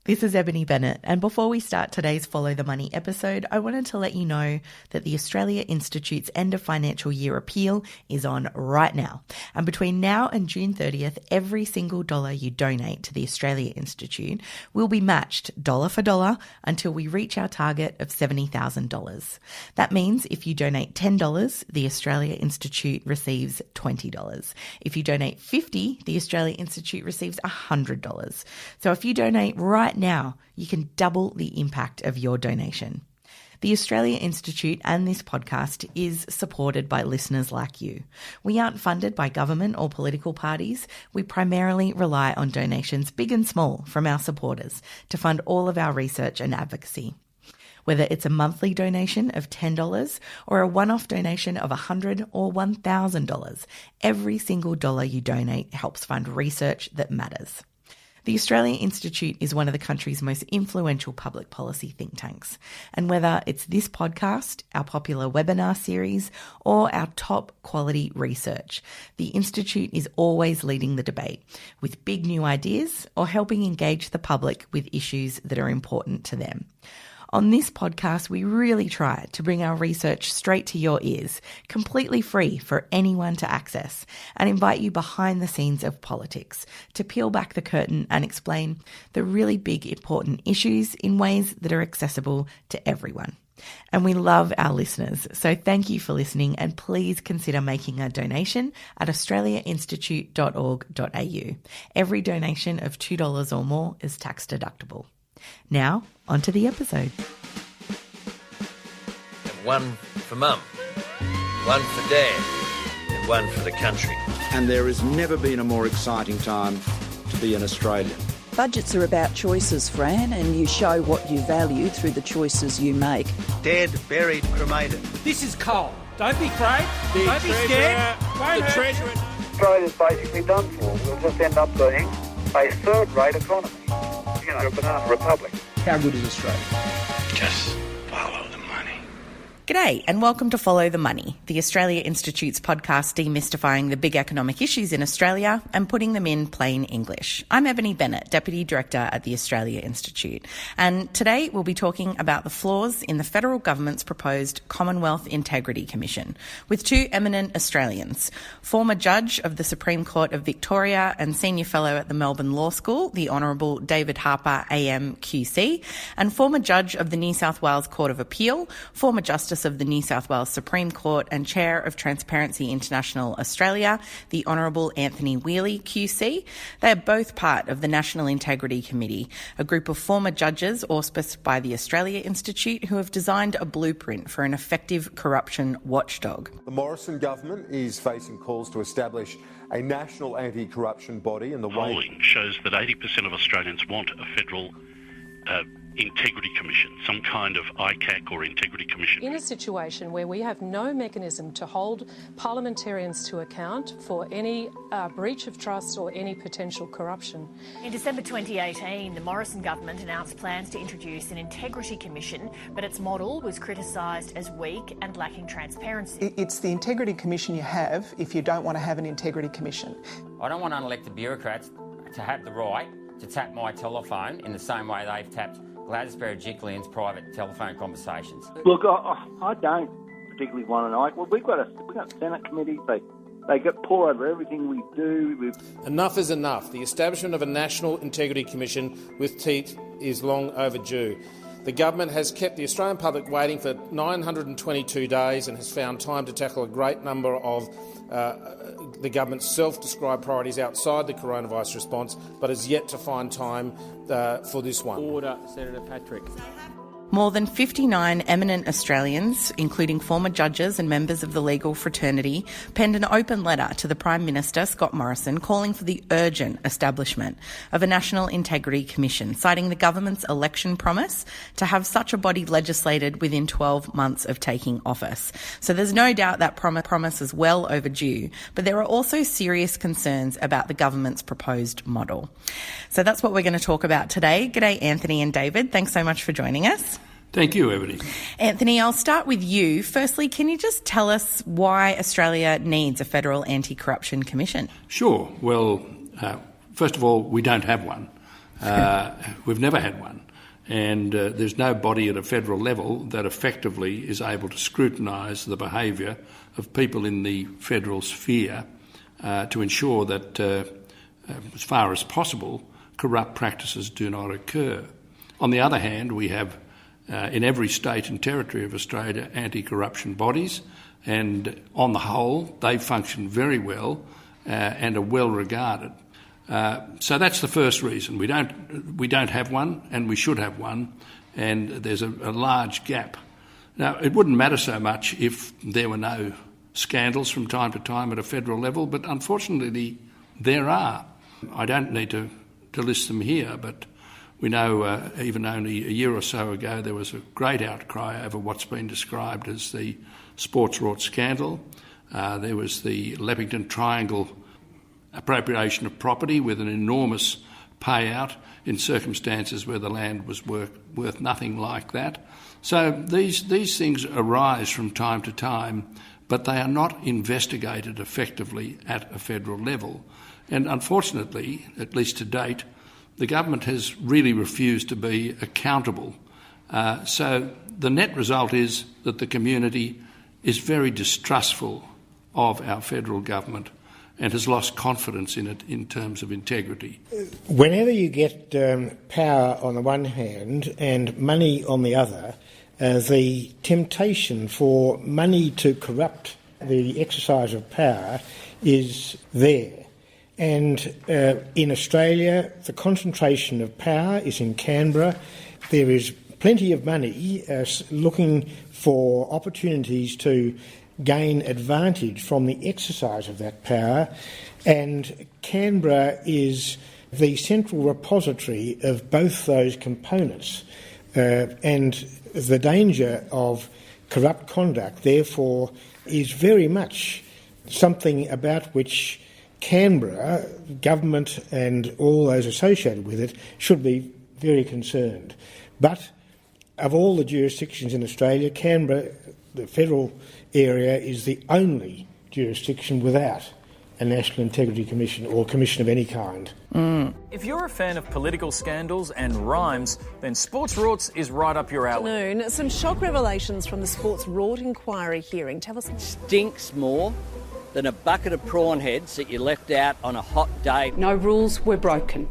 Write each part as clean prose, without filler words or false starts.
This is Ebony Bennett, and before we start today's Follow the Money episode, I wanted to let you know that the Australia Institute's end of financial year appeal is on right now. And between now and June 30th, every single dollar you donate to the Australia Institute will be matched dollar for dollar until we reach our target of $70,000. That means if you donate $10, the Australia Institute receives $20. If you donate $50, the Australia Institute receives $100. So if you donate right now, you can double the impact of your donation. The Australia Institute and this podcast is supported by listeners like you. We aren't funded by government or political parties. We primarily rely on donations, big and small, from our supporters to fund all of our research and advocacy. Whether it's a monthly donation of $10 or a one-off donation of $100 or $1,000, every single dollar you donate helps fund research that matters. The Australia Institute is one of the country's most influential public policy think tanks. And whether it's this podcast, our popular webinar series, or our top quality research, the Institute is always leading the debate with big new ideas or helping engage the public with issues that are important to them. On this podcast, we really try to bring our research straight to your ears, completely free for anyone to access, and invite you behind the scenes of politics to peel back the curtain and explain the really big, important issues in ways that are accessible to everyone. And we love our listeners, so thank you for listening, and please consider making a donation at australiainstitute.org.au. Every donation of $2 or more is tax deductible. Now, on to the episode. One for Mum, one for Dad, and one for the country. And there has never been a more exciting time to be an Australian. Budgets are about choices, Fran, and you show what you value through the choices you make. Dead, buried, cremated. This is coal. Don't be afraid. Don't be scared. Australia's basically done for. We'll just end up being a third-rate economy. You know, a banana republic. How good is Australia? Just follow the money. G'day and welcome to Follow the Money, the Australia Institute's podcast demystifying the big economic issues in Australia and putting them in plain English. I'm Ebony Bennett, Deputy Director at the Australia Institute, and today we'll be talking about the flaws in the federal government's proposed Commonwealth Integrity Commission with two eminent Australians, former Judge of the Supreme Court of Victoria and Senior Fellow at the Melbourne Law School, the Honourable David Harper AM QC, and former Judge of the New South Wales Court of Appeal, former Justice of the New South Wales Supreme Court and Chair of Transparency International Australia, the Hon Anthony Whealy QC. They are both part of the National Integrity Committee, a group of former judges auspiced by the Australia Institute who have designed a blueprint for an effective corruption watchdog. The Morrison government is facing calls to establish a national anti-corruption body in the Polling shows that 80% of Australians want a federal Integrity Commission, some kind of ICAC or Integrity Commission. In a situation where we have no mechanism to hold parliamentarians to account for any breach of trust or any potential corruption. In December 2018, the Morrison government announced plans to introduce an Integrity Commission, but its model was criticised as weak and lacking transparency. It's the Integrity Commission you have if you don't want to have an Integrity Commission. I don't want unelected bureaucrats to have the right to tap my telephone in the same way they've tapped Gladys Berejiklian's private telephone conversations. Look, I don't particularly want to know. Well, we've got Senate committees. They get pour over everything we do. Enough is enough. The establishment of a National Integrity Commission with teeth is long overdue. The government has kept the Australian public waiting for 922 days and has found time to tackle a great number of the government's self-described priorities outside the coronavirus response, but has yet to find time for this one. Order, Senator Patrick. More than 59 eminent Australians, including former judges and members of the legal fraternity, penned an open letter to the Prime Minister, Scott Morrison, calling for the urgent establishment of a National Integrity Commission, citing the government's election promise to have such a body legislated within 12 months of taking office. So there's no doubt that promise is well overdue, but there are also serious concerns about the government's proposed model. So that's what we're going to talk about today. G'day, Anthony and David. Thanks so much for joining us. Thank you, Ebony. Anthony, I'll start with you. Firstly, can you just tell us why Australia needs a federal anti-corruption commission? Sure. Well, first of all, we don't have one. We've never had one. And there's no body at a federal level that effectively is able to scrutinise the behaviour of people in the federal sphere to ensure that, as far as possible, corrupt practices do not occur. On the other hand, we have in every state and territory of Australia anti-corruption bodies, and on the whole they function very well and are well regarded. So that's the first reason. We don't have one, and we should have one, and there's a large gap. Now, it wouldn't matter so much if there were no scandals from time to time at a federal level, but unfortunately there are. I don't need to list them here, but we know even only a year or so ago there was a great outcry over what's been described as the sports rort scandal. There was the Leppington Triangle appropriation of property with an enormous payout in circumstances where the land was worth nothing like that. So these things arise from time to time, but they are not investigated effectively at a federal level. And unfortunately, at least to date, the government has really refused to be accountable. So the net result is that the community is very distrustful of our federal government and has lost confidence in it in terms of integrity. Whenever you get power on the one hand and money on the other, the temptation for money to corrupt the exercise of power is there. And in Australia, the concentration of power is in Canberra. There is plenty of money looking for opportunities to gain advantage from the exercise of that power, and Canberra is the central repository of both those components, and the danger of corrupt conduct, therefore, is very much something about which Canberra, government and all those associated with it, should be very concerned. But of all the jurisdictions in Australia, Canberra, the federal area, is the only jurisdiction without a National Integrity Commission or commission of any kind. If you're a fan of political scandals and rhymes, then Sports Rorts is right up your alley. Some shock revelations from the Sports Rort inquiry hearing. Tell us. Stinks more than a bucket of prawn heads that you left out on a hot day. No rules were broken.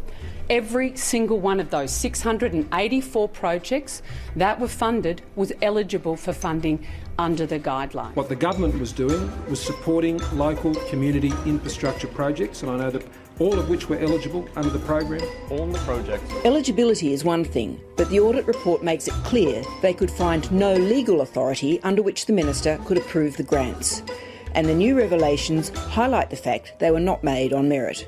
Every single one of those 684 projects that were funded was eligible for funding under the guideline. What the government was doing was supporting local community infrastructure projects, and I know that all of which were eligible under the program. All the projects. Eligibility is one thing, but the audit report makes it clear they could find no legal authority under which the minister could approve the grants. And the new revelations highlight the fact they were not made on merit.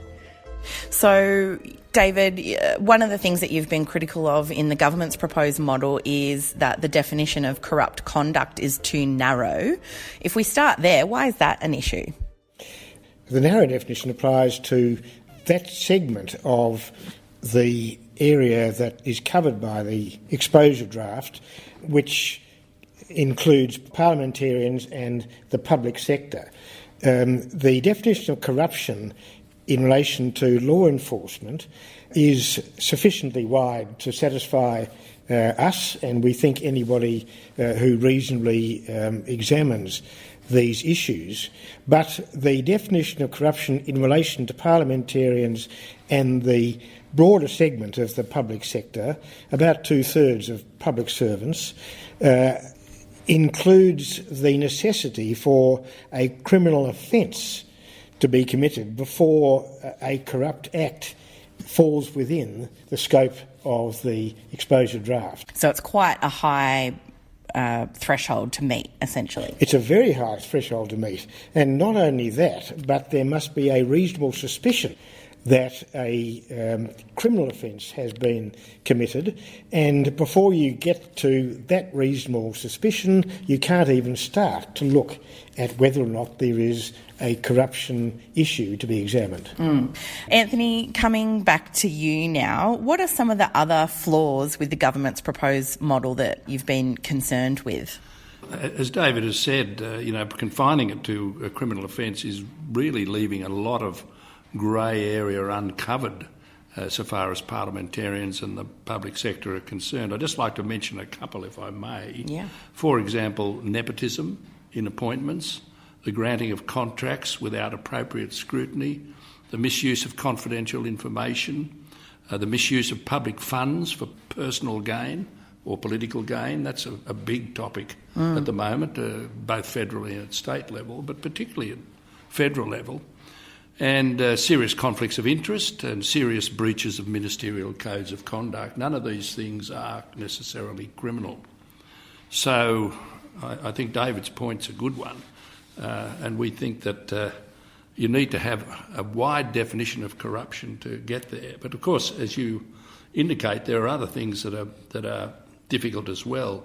So, David, one of the things that you've been critical of in the government's proposed model is that the definition of corrupt conduct is too narrow. If we start there, why is that an issue? The narrow definition applies to that segment of the area that is covered by the exposure draft, which includes parliamentarians and the public sector. The definition of corruption in relation to law enforcement is sufficiently wide to satisfy us, and we think anybody who reasonably examines these issues. But the definition of corruption in relation to parliamentarians and the broader segment of the public sector, about 2/3 of public servants, includes the necessity for a criminal offence to be committed before a corrupt act falls within the scope of the exposure draft. So it's quite a high threshold to meet, essentially. It's a very high threshold to meet. And not only that, but there must be a reasonable suspicion that a criminal offence has been committed, and before you get to that reasonable suspicion, you can't even start to look at whether or not there is a corruption issue to be examined. Anthony, coming back to you now, what are some of the other flaws with the government's proposed model that you've been concerned with? As David has said, confining it to a criminal offence is really leaving a lot of grey area uncovered so far as parliamentarians and the public sector are concerned. I'd just like to mention a couple, if I may. Yeah. For example, nepotism in appointments, the granting of contracts without appropriate scrutiny, the misuse of confidential information, the misuse of public funds for personal gain or political gain. That's a big topic at the moment, both federally and at state level, but particularly at federal level. And serious conflicts of interest and serious breaches of ministerial codes of conduct. None of these things are necessarily criminal. So I think David's point's a good one, and we think that you need to have a wide definition of corruption to get there. But of course, as you indicate, there are other things that are difficult as well.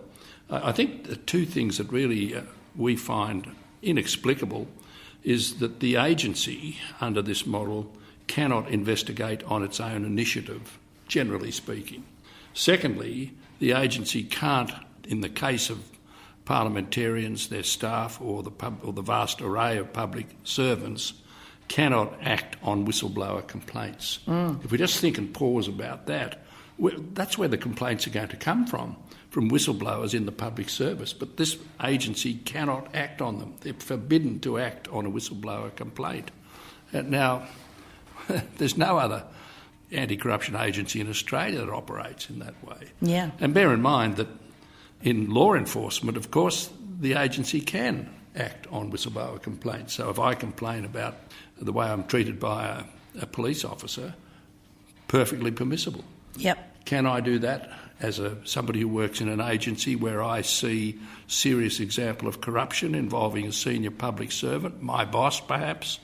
I think the two things that really we find inexplicable is that the agency under this model cannot investigate on its own initiative, generally speaking. Secondly, the agency can't, in the case of parliamentarians, their staff or the vast array of public servants, cannot act on whistleblower complaints. If we just think and pause about that, that's where the complaints are going to come from whistleblowers in the public service. But this agency cannot act on them. They're forbidden to act on a whistleblower complaint. Now, there's no other anti-corruption agency in Australia that operates in that way. Yeah. And bear in mind that in law enforcement, of course, the agency can act on whistleblower complaints. So if I complain about the way I'm treated by a police officer, perfectly permissible. Yep. Can I do that as somebody who works in an agency where I see serious example of corruption involving a senior public servant, my boss perhaps,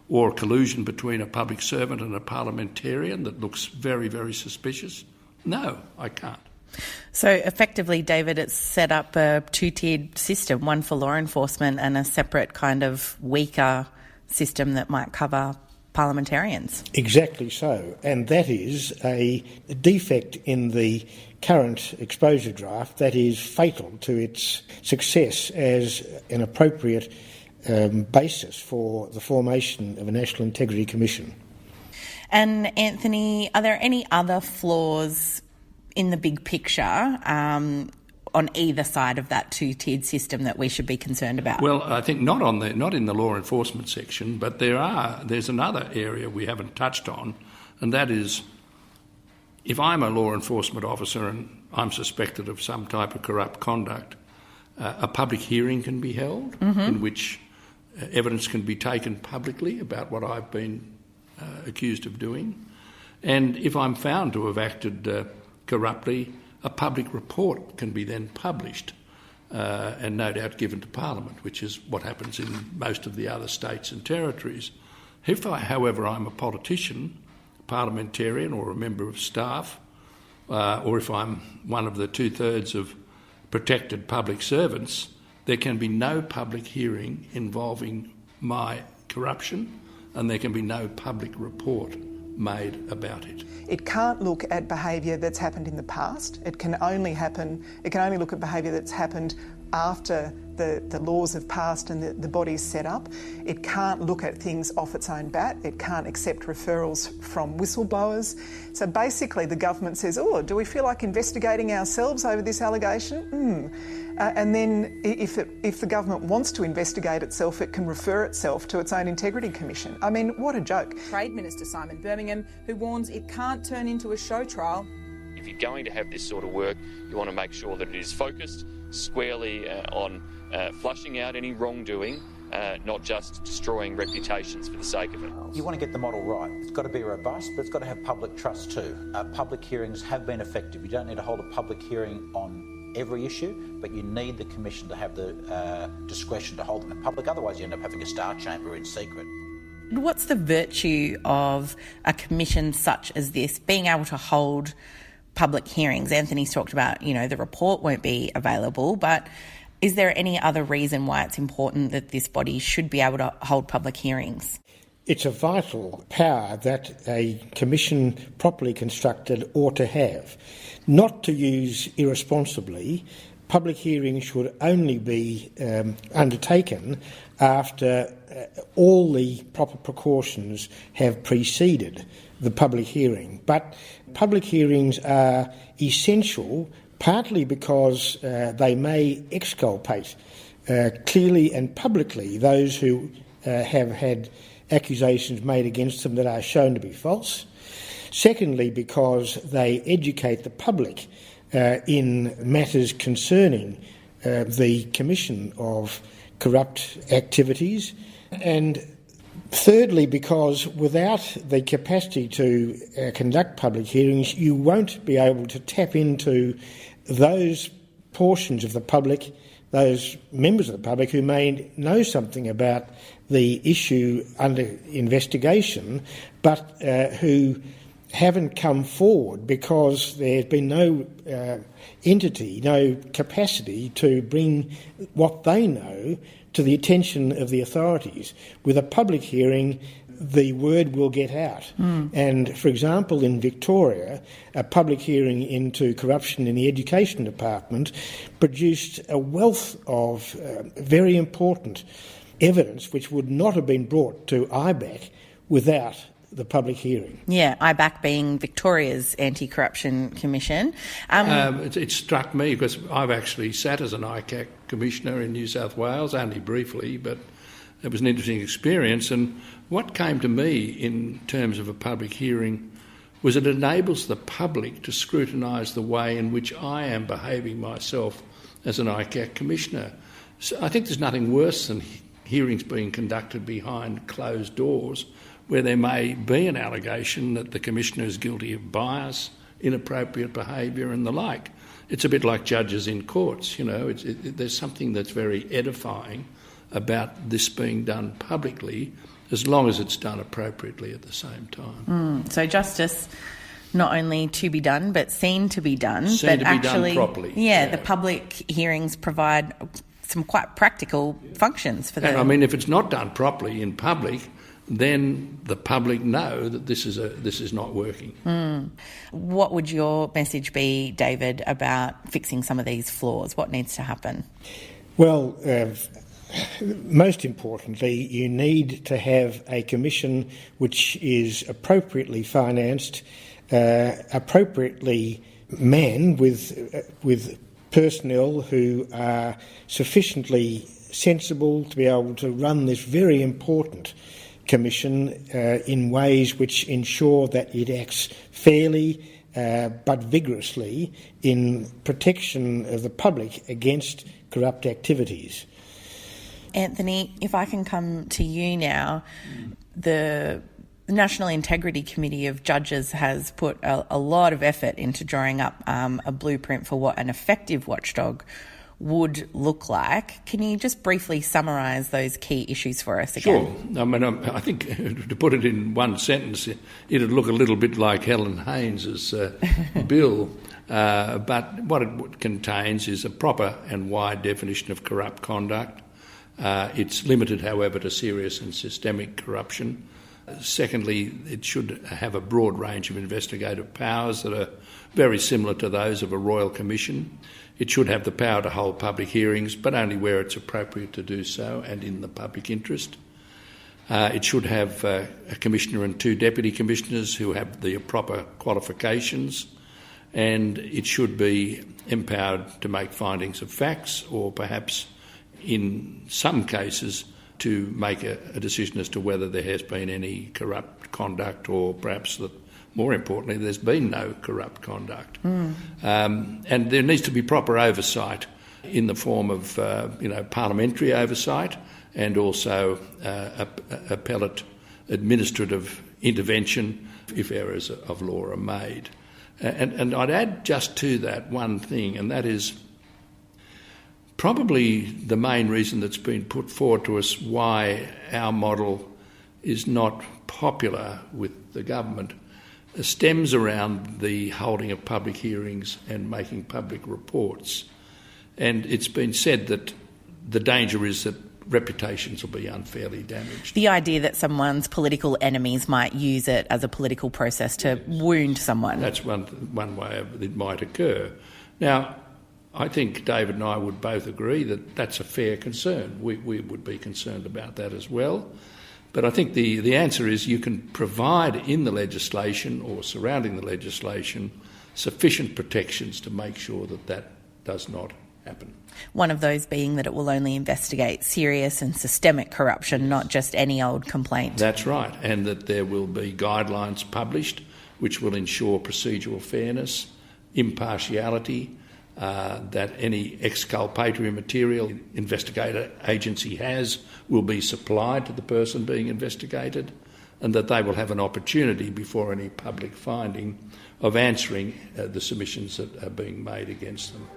or collusion between a public servant and a parliamentarian that looks very, very suspicious? No, I can't. So effectively, David, it's set up a two-tiered system, one for law enforcement and a separate kind of weaker system that might cover parliamentarians. Exactly so, and that is a defect in the current exposure draft that is fatal to its success as an appropriate basis for the formation of a National Integrity Commission. And Anthony, are there any other flaws in the big picture on either side of that two-tiered system that we should be concerned about? Well, I think not in the law enforcement section, but there's another area we haven't touched on, and that is if I'm a law enforcement officer and I'm suspected of some type of corrupt conduct, a public hearing can be held in which evidence can be taken publicly about what I've been accused of doing. And if I'm found to have acted corruptly, a public report can be then published and no doubt given to Parliament, which is what happens in most of the other states and territories. If, however, I'm a politician, parliamentarian or a member of staff, or if I'm one of the two-thirds of protected public servants, there can be no public hearing involving my corruption and there can be no public report made about it. It can't look at behaviour that's happened in the past. It can only look at behaviour that's happened after the laws have passed and the body's set up. It can't look at things off its own bat. It can't accept referrals from whistleblowers. So basically the government says, do we feel like investigating ourselves over this allegation? And then if the government wants to investigate itself, it can refer itself to its own Integrity Commission. I mean, what a joke. Trade Minister Simon Birmingham, who warns it can't turn into a show trial. If you're going to have this sort of work, you want to make sure that it is focused squarely on flushing out any wrongdoing, not just destroying reputations for the sake of it. You want to get the model right. It's got to be robust, but it's got to have public trust too. Public hearings have been effective. You don't need to hold a public hearing on every issue, but you need the Commission to have the discretion to hold them in public. Otherwise, you end up having a star chamber in secret. What's the virtue of a commission such as this being able to hold public hearings? Anthony's talked about, the report won't be available, but is there any other reason why it's important that this body should be able to hold public hearings? It's a vital power that a commission properly constructed ought to have. Not to use irresponsibly, public hearings should only be undertaken after all the proper precautions have preceded the public hearing. But public hearings are essential, partly because they may exculpate clearly and publicly those who have had accusations made against them that are shown to be false. Secondly, because they educate the public in matters concerning the commission of corrupt activities. And thirdly, because without the capacity to conduct public hearings, you won't be able to tap into those portions of the public, those members of the public who may know something about the issue under investigation, but who haven't come forward because there's been no entity, no capacity to bring what they know to the attention of the authorities. With a public hearing, the word will get out. And, for example, in Victoria, a public hearing into corruption in the Education Department produced a wealth of very important evidence which would not have been brought to ICAC without the public hearing. Yeah, ICAC being Victoria's Anti-Corruption Commission. It struck me because I've actually sat as an ICAC commissioner in New South Wales, only briefly, but it was an interesting experience. And what came to me in terms of a public hearing was it enables the public to scrutinise the way in which I am behaving myself as an ICAC commissioner. So I think there's nothing worse than hearings being conducted behind closed doors where there may be an allegation that the commissioner is guilty of bias, inappropriate behaviour and the like. It's a bit like judges in courts, you know. There's something that's very edifying about this being done publicly, as long as it's done appropriately at the same time. So justice not only to be done, but seen to be done. Seen but to actually, be done properly. Yeah, the public hearings provide some quite practical functions for them. And I mean, if it's not done properly in public, then the public know that this is not working. What would your message be, David, about fixing some of these flaws? What needs to happen? Well, most importantly, you need to have a commission which is appropriately financed, appropriately manned with personnel who are sufficiently sensible to be able to run this very important commission in ways which ensure that it acts fairly but vigorously in protection of the public against corrupt activities. Anthony, if I can come to you now, the National Integrity Committee of Judges has put a lot of effort into drawing up a blueprint for what an effective watchdog would look like. Can you just briefly summarise those key issues for us again? Sure. I mean, I think to put it in one sentence, it'd look a little bit like Helen Haynes's bill, but what it contains is a proper and wide definition of corrupt conduct. It's limited, however, to serious and systemic corruption. Secondly, it should have a broad range of investigative powers that are very similar to those of a royal commission. It should have the power to hold public hearings, but only where it's appropriate to do so and in the public interest. It should have a commissioner and 2 deputy commissioners who have the proper qualifications, and it should be empowered to make findings of facts, or perhaps in some cases to make a decision as to whether there has been any corrupt conduct, or perhaps that, more importantly, there's been no corrupt conduct. And there needs to be proper oversight in the form of parliamentary oversight and also appellate administrative intervention if errors of law are made. And I'd add just to that one thing, and that is probably the main reason that's been put forward to us why our model is not popular with the government stems around the holding of public hearings and making public reports. And it's been said that the danger is that reputations will be unfairly damaged. The idea that someone's political enemies might use it as a political process to wound someone. That's one way it might occur. Now, I think David and I would both agree that that's a fair concern. We would be concerned about that as well. But I think the answer is you can provide in the legislation or surrounding the legislation sufficient protections to make sure that that does not happen. One of those being that it will only investigate serious and systemic corruption, not just any old complaint. That's right, and that there will be guidelines published which will ensure procedural fairness, impartiality, that any exculpatory material investigator agency has will be supplied to the person being investigated, and that they will have an opportunity before any public finding of answering the submissions that are being made against them.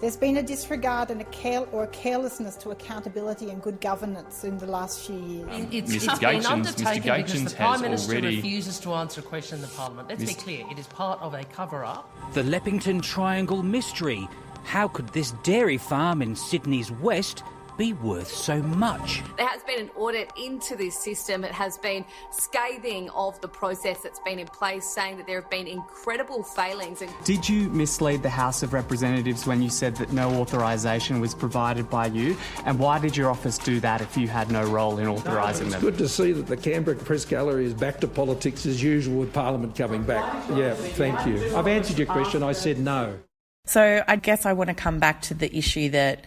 There's been a disregard and a carelessness to accountability and good governance in the last few years. It's been undertaken because the Prime Minister refuses to answer a question in the Parliament. Let's be clear, it is part of a cover-up. The Leppington Triangle mystery. How could this dairy farm in Sydney's west be worth so much? There has been an audit into this system. It has been scathing of the process that's been in place, saying that there have been incredible failings. Did you mislead the House of Representatives when you said that no authorisation was provided by you? And why did your office do that if you had no role in authorising them? It's good to see that the Canberra Press Gallery is back to politics as usual with Parliament coming back. Yeah, thank you. I've answered your question. I said no. So I guess I want to come back to the issue that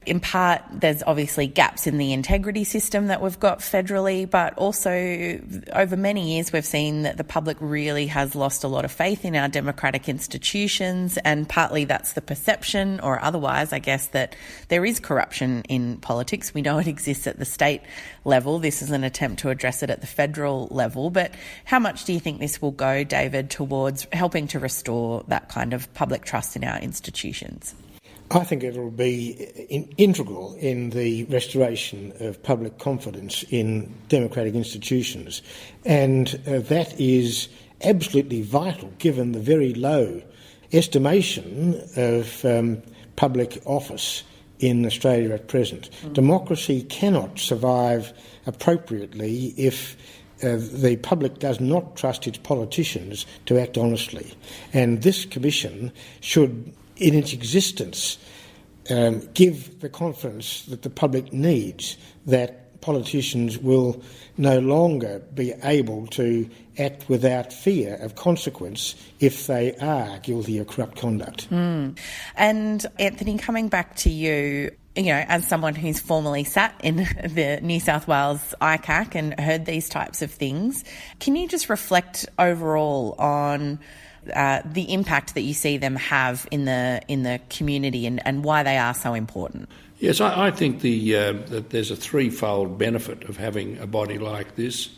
in part, there's obviously gaps in the integrity system that we've got federally, but also over many years we've seen that the public really has lost a lot of faith in our democratic institutions, and partly that's the perception, or otherwise, I guess, that there is corruption in politics. We know it exists at the state level. This is an attempt to address it at the federal level, but how much do you think this will go, David, towards helping to restore that kind of public trust in our institutions? I think it will be integral in the restoration of public confidence in democratic institutions, and that is absolutely vital given the very low estimation of public office in Australia at present. Democracy cannot survive appropriately if the public does not trust its politicians to act honestly, and this Commission should, in its existence, give the confidence that the public needs, that politicians will no longer be able to act without fear of consequence if they are guilty of corrupt conduct. And Anthony, coming back to you, as someone who's formerly sat in the New South Wales ICAC and heard these types of things, can you just reflect overall on the impact that you see them have in the community and why they are so important? Yes, I think that there's a threefold benefit of having a body like this.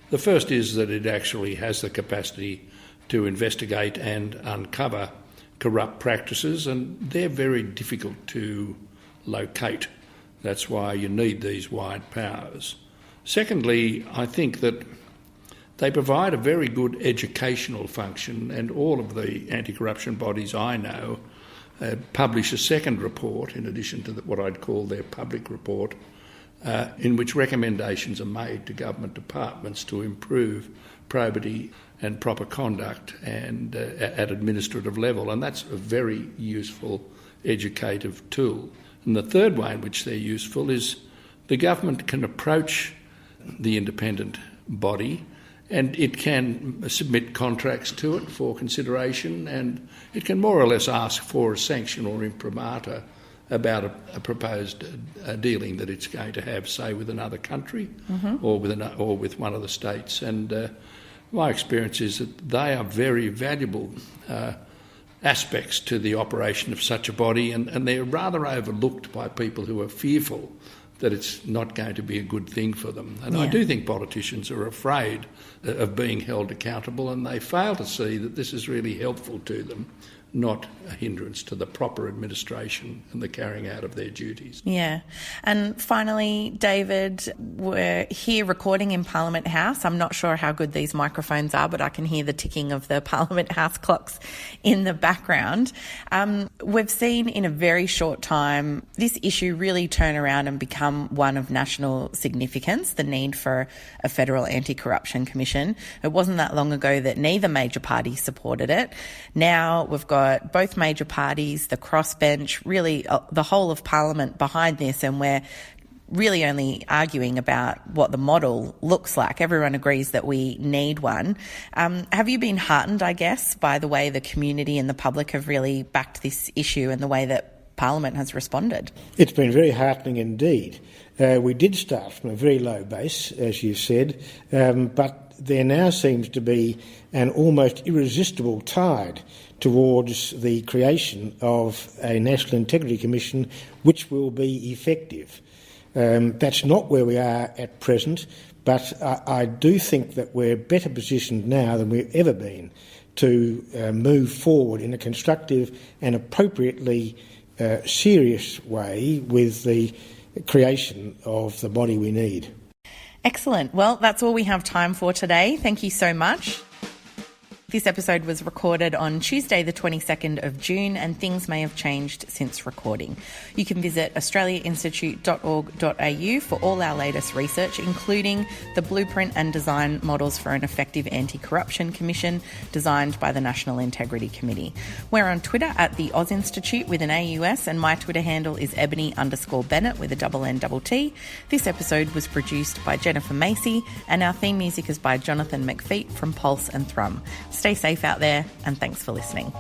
The first is that it actually has the capacity to investigate and uncover corrupt practices, and they're very difficult to locate. That's why you need these wide powers. Secondly, I think that they provide a very good educational function, and all of the anti-corruption bodies I know publish a second report in addition to what I'd call their public report, in which recommendations are made to government departments to improve probity and proper conduct and at administrative level, and that's a very useful educative tool. And the third way in which they're useful is the government can approach the independent body and it can submit contracts to it for consideration, and it can more or less ask for a sanction or imprimatur about a proposed dealing that it's going to have, say, with another country or with one of the states. And my experience is that they are very valuable aspects to the operation of such a body, and they're rather overlooked by people who are fearful that it's not going to be a good thing for them. And I do think politicians are afraid of being held accountable, and they fail to see that this is really helpful to them, not a hindrance to the proper administration and the carrying out of their duties. Yeah. And finally, David, we're here recording in Parliament House. I'm not sure how good these microphones are, but I can hear the ticking of the Parliament House clocks in the background. We've seen in a very short time this issue really turn around and become one of national significance, the need for a federal anti-corruption commission. It wasn't that long ago that neither major party supported it. Now we've got got both major parties, the crossbench, really the whole of Parliament behind this, and we're really only arguing about what the model looks like. Everyone agrees that we need one. Have you been heartened, I guess, by the way the community and the public have really backed this issue and the way that Parliament has responded? It's been very heartening indeed. We did start from a very low base, as you said, but there now seems to be an almost irresistible tide towards the creation of a National Integrity Commission which will be effective. That's not where we are at present, but I do think that we're better positioned now than we've ever been to move forward in a constructive and appropriately serious way with the creation of the body we need. Excellent. Well, that's all we have time for today. Thank you so much. This episode was recorded on Tuesday the 22nd of June, and things may have changed since recording. You can visit australiainstitute.org.au for all our latest research, including the blueprint and design models for an effective anti-corruption commission designed by the National Integrity Committee. We're on Twitter at the Oz Institute with an AUS, and my Twitter handle is Ebony_Bennett with a NNT. This episode was produced by Jennifer Macy, and our theme music is by Jonathan McFeet from Pulse and Thrum. Stay safe out there, and thanks for listening.